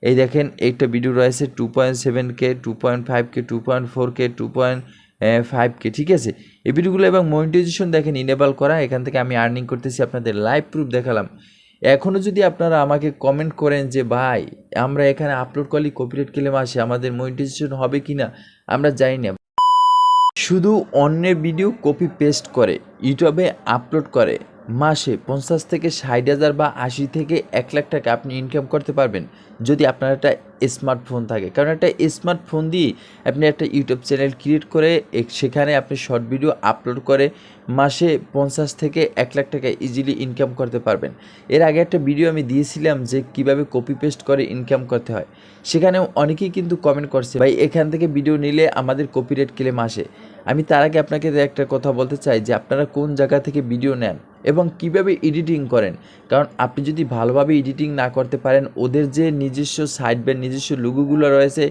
এই দেখেন একটা ভিডিও রয়েছে 2.7K, 2.5K, 2.4K, 2.5K, ঠিক আছে। এই ভিডিওগুলো এবং মনিটাইজেশন দেখেন ইনেবল করা, এখান থেকে আমি আর্নিং করতেছি, আপনাদের লাইভ প্রুফ দেখালাম। এখনও যদি আপনারা আমাকে কমেন্ট করেন যে ভাই আমরা এখানে আপলোড করলে কপিরাইট ক্লেম আসে, আমাদের মনিটাইজেশন হবে কি না আমরা জানি না। শুধু অন্যের ভিডিও কপি পেস্ট করে ইউটিউবে আপলোড করে মাসে 50 থেকে 60,000 বা 80 থেকে 1 লাখ টাকা আপনি ইনকাম করতে পারবেন যদি আপনার একটা স্মার্টফোন থাকে। কারণ একটা স্মার্টফোন দিয়ে আপনি একটা ইউটিউব চ্যানেল ক্রিয়েট করে সেখানে আপনি শর্ট ভিডিও আপলোড করে মাসে 50 থেকে 1 লাখ টাকা ইজিলি ইনকাম করতে পারবেন। এর আগে একটা ভিডিও আমি দিয়েছিলাম যে কিভাবে কপি পেস্ট করে ইনকাম করতে হয়, সেখানে অনেকেই কিন্তু কমেন্ট করছে ভাই এখান থেকে ভিডিও নিলে আমাদের কপিরাইট ক্লেম আসে। আমি তার আগে আপনাকে একটা কথা বলতে চাই যে আপনারা কোন জায়গা থেকে ভিডিও নেন এবং কিভাবে এডিটিং করেন। কারণ আপনি যদি ভালোভাবে এডিটিং না করতে পারেন, ওদের যে নিজস্ব সাইট বা নিজস্ব লোগোগুলো রয়েছে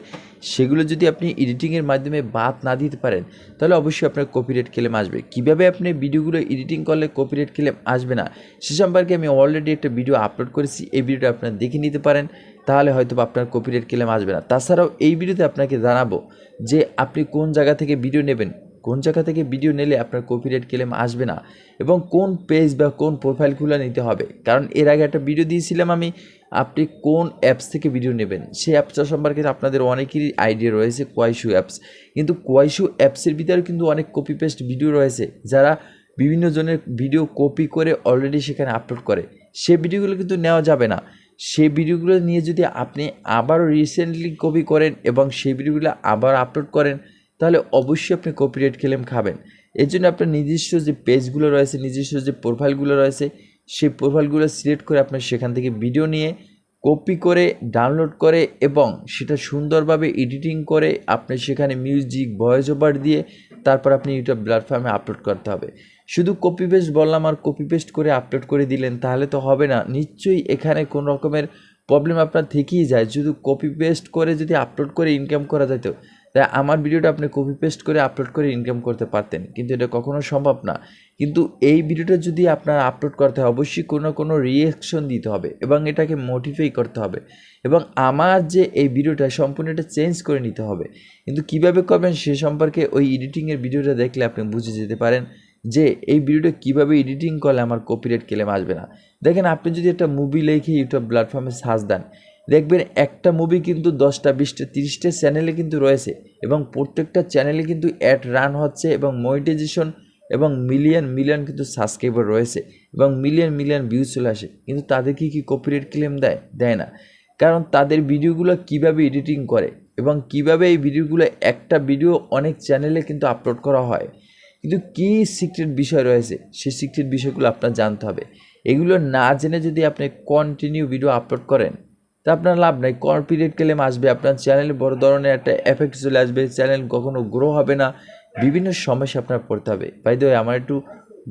সেগুলো যদি আপনি এডিটিংয়ের মাধ্যমে বাদ না দিতে পারেন তাহলে অবশ্যই আপনার কপিরাইট ক্লেম আসবে। কিভাবে আপনি ভিডিওগুলো এডিটিং করলে কপিরাইট ক্লেম আসবে না সে সম্পর্কে আমি অলরেডি একটা ভিডিও আপলোড করেছি, এই ভিডিওটা আপনারা দেখে নিতে পারেন, তাহলে হয়তো আপনার কপিরাইট ক্লেম আসবে না। তাছাড়াও এই ভিডিওতে আপনাকে জানাবো যে আপনি কোন জায়গা থেকে ভিডিও নেবেন, কোন জায়গা থেকে ভিডিও নিলে আপনার কপিরাইট ক্লেম আসবে না এবং কোন পেজ বা কোন প্রোফাইলগুলো নিতে হবে। কারণ এর আগে একটা ভিডিও দিয়েছিলাম আমি, আপনি কোন অ্যাপস থেকে ভিডিও নেবেন সেই অ্যাপসটা সম্পর্কে আপনাদের অনেকেরই আইডিয়া রয়েছে, কোয়াইশু অ্যাপস। কিন্তু কোয়াইশু অ্যাপসের ভিতরে কিন্তু অনেক কপি পেস্ট ভিডিও রয়েছে, যারা বিভিন্ন জনের ভিডিও কপি করে অলরেডি সেখানে আপলোড করে, সেই ভিডিওগুলো কিন্তু নেওয়া যাবে না। সেই ভিডিওগুলো নিয়ে যদি আপনি আবারও রিসেন্টলি কপি করেন এবং সেই ভিডিওগুলো আবার আপলোড করেন তাহলে অবশ্যই আপনি কপিরাইট ক্লেম খাবেন। এর জন্য আপনার নিজস্ব যে পেজগুলো রয়েছে, নিজস্ব যে প্রোফাইলগুলো রয়েছে সেই প্রোফাইলগুলো সিলেক্ট করে আপনার সেখান থেকে ভিডিও নিয়ে কপি করে ডাউনলোড করে এবং সেটা সুন্দরভাবে এডিটিং করে আপনি সেখানে মিউজিক ভয়েস ওভার দিয়ে তারপর আপনি ইউটিউব প্ল্যাটফর্মে আপলোড করতে হবে। শুধু কপি পেস্ট বললাম আর কপি পেস্ট করে আপলোড করে দিলেন তাহলে তো হবে না, নিশ্চয়ই এখানে কোনো রকমের প্রবলেম আপনার থেকেই যায়। শুধু কপি পেস্ট করে যদি আপলোড করে ইনকাম করা যেত তাই আমার ভিডিওটা আপনি কপি পেস্ট করে আপলোড করে ইনকাম করতে পারতেন, কিন্তু এটা কখনো সম্ভব না। কিন্তু এই ভিডিওটা যদি আপনার আপলোড করতে হয় অবশ্যই কোনো রিঅ্যাকশন দিতে হবে এবং এটাকে মোটিফাই করতে হবে এবং আমার যে এই ভিডিওটা সম্পূর্ণ এটা চেঞ্জ করে নিতে হবে। কিন্তু কিভাবে করবেন সে সম্পর্কে ওই এডিটিংয়ের ভিডিওটা দেখলে আপনি বুঝে যেতে পারেন যে এই ভিডিওটা কিভাবে এডিটিং করলে আমার কপিরাইট ক্লেম আসবে না। দেখেন আপনি যদি একটা মুভি লিখে ইউটিউব প্ল্যাটফর্মে সার্চ দেন দেখবেন একটা মুভি কিন্তু 10টা 20টা 30টা চ্যানেলে কিন্তু রয়েছে এবং প্রত্যেকটা চ্যানেলে কিন্তু অ্যাড রান হচ্ছে এবং মনিটাইজেশন এবং মিলিয়ন কিন্তু সাবস্ক্রাইবার রয়েছে এবং মিলিয়ন ভিউজ চলে আসে, কিন্তু তাদেরকে কি কপিরাইট ক্লেম দেয় না। কারণ তাদের ভিডিওগুলো কিভাবে এডিটিং করে এবং কিভাবে এই ভিডিওগুলো একটা ভিডিও অনেক চ্যানেলে কিন্তু আপলোড করা হয়, কিন্তু কী সিক্রেট বিষয় রয়েছে সেই সিক্রেট বিষয়গুলো আপনার জানতে হবে। এগুলো না জেনে যদি আপনি কন্টিনিউ ভিডিও আপলোড করেন তা আপনার লাভ নাই, কপিরাইট ক্লেম আসবে, আপনার চ্যানেলে বড় ধরনের একটা এফেক্ট চলে আসবে, চ্যানেল কখনো গ্রো হবে না, বিভিন্ন সমস্যা আপনার পড়তে হবে। বাই দ্য ওয়ে আমার একটু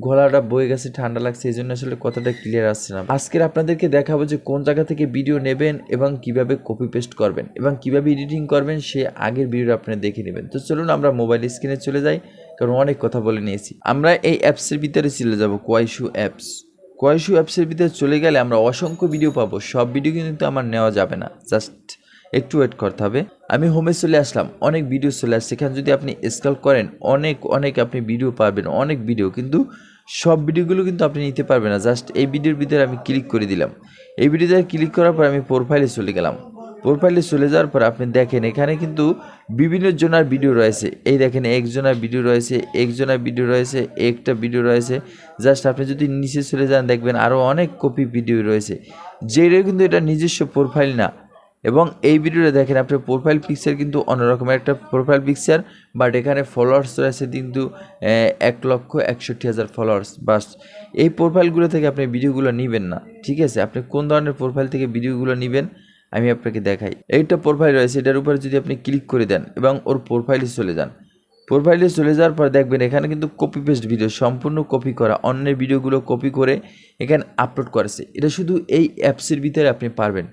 গলাটা বয়ে গেছে, ঠান্ডা লাগছে, এই জন্য আসলে কথাটা ক্লিয়ার আসছে না। আজকের আপনাদেরকে দেখাবো যে কোন জায়গা থেকে ভিডিও নেবেন এবং কিভাবে কপি পেস্ট করবেন এবং কিভাবে এডিটিং করবেন সে আগের ভিডিও আপনারা দেখে নেবেন। তো চলুন আমরা মোবাইল স্ক্রিনে চলে যাই, কারণ অনেক কথা বলে নিয়েছি। আমরা এই অ্যাপসের ভিতরে চলে যাব, কোয়াইশু অ্যাপস। কোয়াইশু অ্যাপসের ভিতরে চলে গেলে আমরা অসংখ্য ভিডিও পাবো, সব ভিডিও কিন্তু আমার নেওয়া যাবে না, জাস্ট একটু ওয়েট করতে হবে। আমি হোমে চলে আসলাম, অনেক ভিডিও চলে আসছে, সেখানে যদি আপনি স্ক্রল করেন অনেক আপনি ভিডিও পাবেন, অনেক ভিডিও, কিন্তু সব ভিডিওগুলো কিন্তু আপনি নিতে পারবেন না। জাস্ট এই ভিডিওর ভিতরে আমি ক্লিক করে দিলাম, এই ভিডিওতে ক্লিক করার পর আমি প্রোফাইলে চলে গেলাম। প্রোফাইলে চলে যাওয়ার পর আপনি দেখেন এখানে কিন্তু বিভিন্ন জনের ভিডিও রয়েছে, এই দেখেন একজনের ভিডিও রয়েছে, একজনের ভিডিও রয়েছে, একটা ভিডিও রয়েছে। জাস্ট আপনি যদি নিচে চলে যান দেখবেন আরও অনেক কপি ভিডিও রয়েছে, যেটা কিন্তু এটা নিজস্ব প্রোফাইল না। এবং এই ভিডিওটা দেখেন আপনার প্রোফাইল পিকচার কিন্তু অন্যরকমের একটা প্রোফাইল পিকচার, বাট এখানে ফলোয়ার্স রয়েছে কিন্তু 1,61,000 ফলোয়ার্স। বাস এই প্রোফাইলগুলো থেকে আপনি ভিডিওগুলো নেবেন না, ঠিক আছে? আপনি কোন ধরনের প্রোফাইল থেকে ভিডিওগুলো নেবেন আমি আপনাকে দেখাই। এইটা প্রোফাইল রয়েছে, এটার উপরে যদি আপনি ক্লিক করে দেন এবং ওর প্রোফাইলে চলে যান, প্রোফাইলে চলে যাওয়ার পর দেখবেন এখানে কিন্তু কপি পেস্ট ভিডিও, সম্পূর্ণ কপি করা, অন্যের ভিডিওগুলো কপি করে এখানে আপলোড করেছে। এটা শুধু এই অ্যাপসের ভিতরে আপনি পারবেন।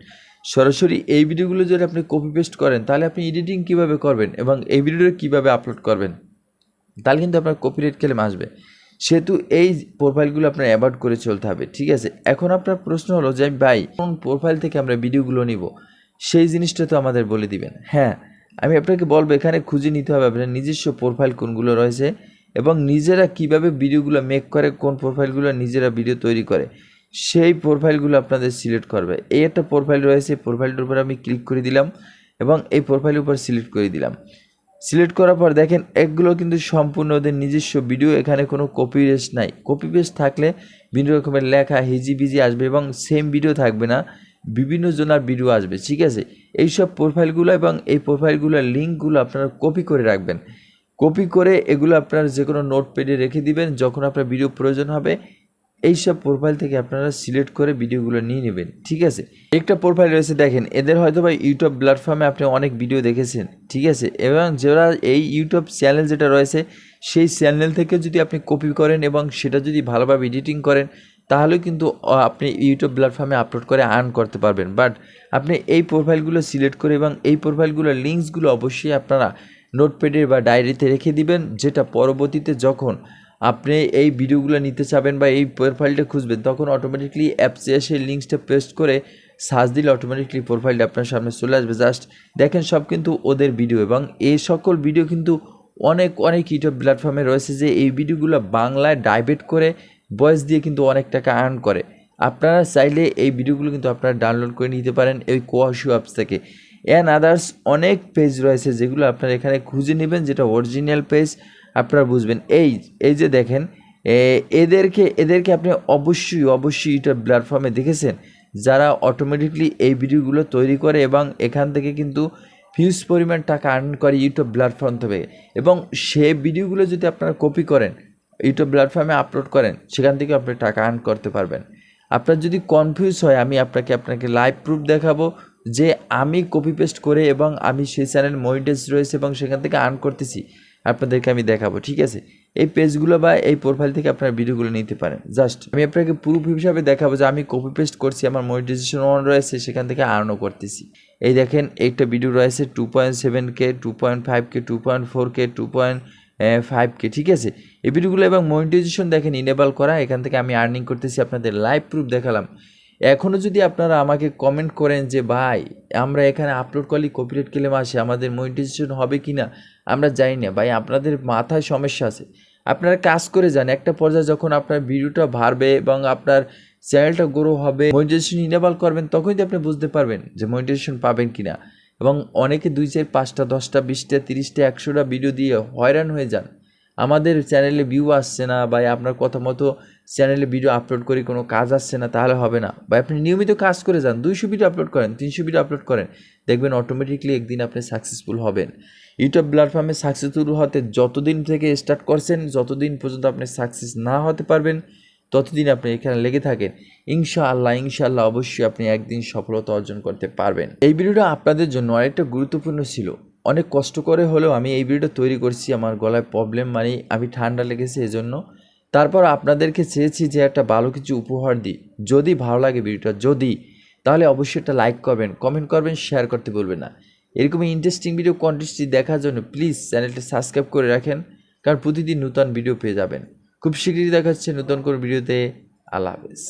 সরাসরি এই ভিডিওগুলো যদি আপনি কপি পেস্ট করেন তাহলে আপনি এডিটিং কিভাবে করবেন এবং এই ভিডিওটা কিভাবে আপলোড করবেন, তাহলে কিন্তু আপনার কপিরাইট ক্লেম আসবে। সেহেতু এই প্রোফাইলগুলো আপনার অ্যাভয়েড করে চলতে হবে, ঠিক আছে? এখন আপনার প্রশ্ন হলো যে ভাই কোন প্রোফাইল থেকে আমরা ভিডিওগুলো নিব? সেই জিনিসটা তো আমাদের বলে দিবেন। হ্যাঁ, আমি আপনাকে বলবো এখানে খুঁজে নিতে হবে আপনার নিজস্ব প্রোফাইল কোনগুলো রয়েছে এবং নিজেরা কিভাবে ভিডিওগুলো মেক করে, কোন প্রোফাইলগুলো নিজেরা ভিডিও তৈরি করে সেই প্রোফাইলগুলো আপনাদের সিলেক্ট করবে। এই একটা প্রোফাইল রয়েছে, প্রোফাইলটার উপর আমি ক্লিক করে দিলাম এবং এই প্রোফাইলের উপর সিলেক্ট করে দিলাম। সিলেক্ট করার পর দেখেন এগুলো কিন্তু সম্পূর্ণ ওদের নিজস্ব ভিডিও, এখানে কোনো কপি পেস্ট নাই। কপি পেস্ট থাকলে বিভিন্ন রকমের লেখা হিজিবিজি আসবে এবং সেম ভিডিও থাকবে না, বিভিন্ন জনার ভিডিও আসবে, ঠিক আছে। এইসব প্রোফাইলগুলো এবং এই প্রোফাইলগুলোর লিঙ্কগুলো আপনারা কপি করে রাখবেন। কপি করে এগুলো আপনার যে কোনো নোটপ্যাডে রেখে দিবেন, যখন আপনার ভিডিও প্রয়োজন হবে এইসব প্রোফাইল থেকে আপনারা সিলেক্ট করে ভিডিওগুলো নিয়ে নেবেন, ঠিক আছে। একটা প্রোফাইল রয়েছে দেখেন, এদের হয়তো বা ইউটিউব প্ল্যাটফর্মে আপনি অনেক ভিডিও দেখেছেন, ঠিক আছে, এবং যারা এই ইউটিউব চ্যানেল যেটা রয়েছে সেই চ্যানেল থেকে যদি আপনি কপি করেন এবং সেটা যদি ভালোভাবে এডিটিং করেন তাহলে কিন্তু আপনি ইউটিউব প্ল্যাটফর্মে আপলোড করে আর্ন করতে পারবেন। বাট আপনি এই প্রোফাইলগুলো সিলেক্ট করে এবং এই প্রোফাইলগুলোর লিঙ্কসগুলো অবশ্যই আপনারা নোটপ্যাডে বা ডায়েরিতে রেখে দিবেন, যেটা পরবর্তীতে যখন আপনি এই ভিডিওগুলো নিতে চাবেন বা এই প্রোফাইলটা খুঁজবেন তখন অটোমেটিকলি অ্যাপসে এসে লিঙ্কসটা পেস্ট করে সার্চ দিলে অটোমেটিকলি প্রোফাইলটা আপনার সামনে চলে আসবে। জাস্ট দেখেন সব কিন্তু ওদের ভিডিও এবং এই সকল ভিডিও কিন্তু অনেক ইউটিউব প্ল্যাটফর্মে রয়েছে যে এই ভিডিওগুলো বাংলায় ডাইভেট করে ভয়েস দিয়ে কিন্তু অনেক টাকা আর্ন করে। আপনারা চাইলে এই ভিডিওগুলো কিন্তু আপনারা ডাউনলোড করে নিতে পারেন এই কোয়াশু অ্যাপস থেকে। অ্যান্ড আদার্স অনেক পেজ রয়েছে যেগুলো আপনারা এখানে খুঁজে নেবেন, যেটা অরিজিনাল পেজ আপনারা বুঝবেন। এই যে দেখেন এদেরকে আপনি অবশ্যই ইউটিউব প্ল্যাটফর্মে দেখেছেন যারা অটোমেটিকলি এই ভিডিওগুলো তৈরি করে এবং এখান থেকে কিন্তু হিউজ পরিমাণ টাকা আর্ন করে ইউটিউব প্ল্যাটফর্ম থেকে। এবং সেই ভিডিওগুলো যদি আপনারা কপি করেন ইউটিউব প্ল্যাটফর্মে আপলোড করেন সেখান থেকে আপনি টাকা আর্ন করতে পারবেন। আপনার যদি কনফিউজ হয় আমি আপনাকে লাইভ প্রুফ দেখাবো যে আমি কপি পেস্ট করে এবং আমি সেই চ্যানেল মনিটাইজ রয়েছে এবং সেখান থেকে আর্ন করতেছি, আপনাদেরকে আমি দেখাবো, ঠিক আছে। এই পেজগুলো বা এই প্রোফাইল থেকে আপনারা ভিডিওগুলো নিতে পারেন। জাস্ট আমি আপনাকে প্রুফ হিসাবে দেখাবো যে আমি কপি পেস্ট করছি, আমার মনিটাইজেশন অন রয়েছে, সেখান থেকে আর্নও করতেছি। এই দেখেন একটা ভিডিও রয়েছে 2.7K, 2.5K, 2.4K, 2.5K, ঠিক আছে। এই ভিডিওগুলো এবং মনিটাইজেশন দেখেন ইনেবল করা, এখান থেকে আমি আর্নিং করতেছি, আপনাদের লাইভ প্রুফ দেখালাম। এখনও যদি আপনারা আমাকে কমেন্ট করেন যে ভাই আমরা এখানে আপলোড করলে কপিরাইট ক্লেম আসে, আমাদের মনিটাইজেশন হবে কি না আমরা জানি না, ভাই আপনাদের মাথায় সমস্যা আছে। আপনারা কাজ করে যান, একটা পর্যায়ে যখন আপনার ভিডিওটা বাড়বে এবং আপনার চ্যানেলটা গ্রো হবে, মনিটাইজেশন ইনেবল করবেন, তখনই তো আপনি বুঝতে পারবেন যে মনিটাইজেশন পাবেন কি না। এবং অনেকে 2, 4, 5টা 10টা 20টা 30টা 100টা ভিডিও দিয়ে হয়রান হয়ে যান, আমাদের চ্যানেলে ভিউ আসছে না বা আপনার কথা মতো চ্যানেলে ভিডিও আপলোড করে কোনো কাজ আসছে না, তাহলে হবে না। বা আপনি নিয়মিত কাজ করে যান, 200 ভিডিও আপলোড করেন, 300 ভিডিও আপলোড করেন, দেখবেন অটোমেটিকলি একদিন আপনি সাকসেসফুল হবেন। ইউটিউব প্ল্যাটফর্মে সাকসেসফুল হতে যতদিন থেকে স্টার্ট করছেন, যতদিন পর্যন্ত আপনি সাকসেস না হতে পারবেন ততদিন আপনি এখানে লেগে থাকেন, ইনশাআল্লাহ অবশ্যই আপনি একদিন সফলতা অর্জন করতে পারবেন। এই ভিডিওটা আপনাদের জন্য আরেকটা গুরুত্বপূর্ণ ছিল, অনেক কষ্ট করে হলেও আমি এই ভিডিওটা তৈরি করছি। আমার গলায় প্রবলেম, মানে আমি ঠান্ডা লেগেছে এজন্য। তারপর আপনাদেরকে চেয়েছি যে একটা ভালো কিছু উপহার দিই, যদি ভালো লাগে ভিডিওটা তাহলে অবশ্যই একটা লাইক করবেন, কমেন্ট করবেন, শেয়ার করতে বলবেন না। এরকমই ইন্টারেস্টিং ভিডিও কন্টেন্টটি দেখার জন্য প্লিজ চ্যানেলটা সাবস্ক্রাইব করে রাখেন, কারণ প্রতিদিন নতুন ভিডিও পেয়ে যাবেন। খুব শীঘ্রই দেখা হচ্ছে নতুন কোনো ভিডিওতে। আল্লাহ হাফেজ।